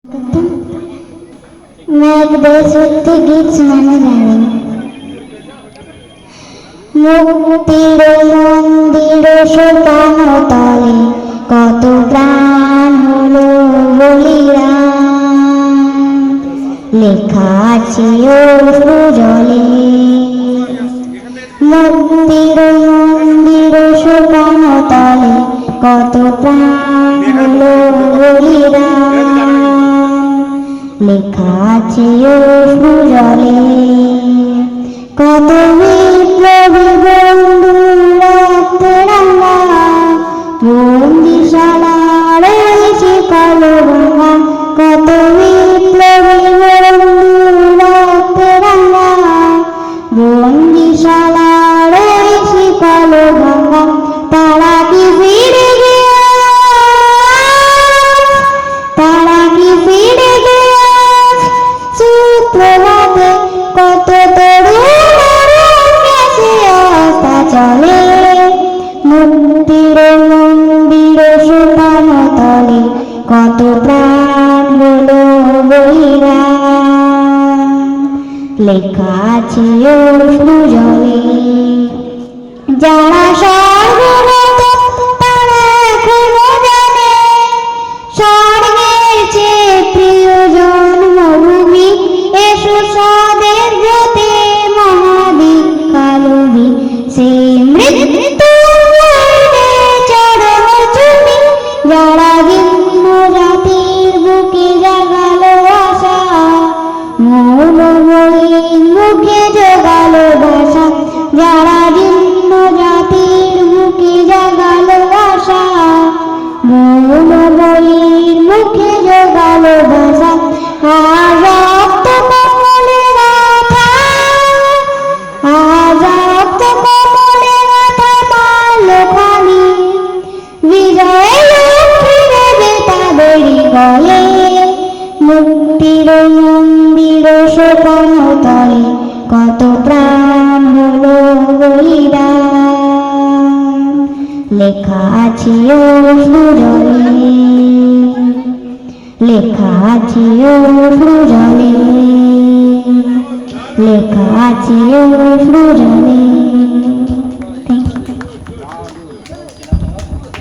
मैं एक देशभक्ति गीत सुनाने जा रही हूँ। মুক্তির মন্দির সোপান তলে কত প্রাণ হলো বলিদান, লেখা আছে অশ্রু জলে। মুক্তির মন্দির সোপান তলে কত প্রাণ হলো বলিদান, লেখা আছে অশ্রু জলে। কত বিপ্লবী বন্ধু রক্তে রাঙা বন্দিশালা রয়েছে কালোভাঙা। কত বিপ্লবী বন্ধু রক্তে রাঙা বন্দিশালা রয়েছে কালোভাঙা। তারা কি ফিরে গিয়ে, তারা কি ফিরে গিয়ে সুপ্রভাতে কত চলে। মুক্তির মন্দির সোপান তলে কত প্রাণ হলো বলিদান, লেখা আছে অশ্রু জলে। যারা স্বর্গগত তারা এখনো জানে স্বর্গের চেয়ে প্রিয় জন্মভূমি। এসো স্বদেশ ব্রতে মহাদীক্ষালুবি, সেই মৃত্যু চরম চুমি। যারা ভিন্ন জাতির বুকে জাগালো আশা, মৌলময়ীর মুখে জোগালো ভাষা। যারা ভিন্ন জাতির বুকে জাগালো আশা, মৌলময়ীর মুখে জোগালো ভাষা। আজ রক্ত কমলে গাথা, আজ রক্ত কমলে গাথা মারলো খালি। বিজয় লক্ষ্মী দেবে তাদেরই গলে। মুক্তির মন্দির সোপান তলে কত প্রাণ হলো বলিদান, লেখা আছে অশ্রু জলে। লেখা আছে অশ্রু জলে, লেখা আছে অশ্রু জলে।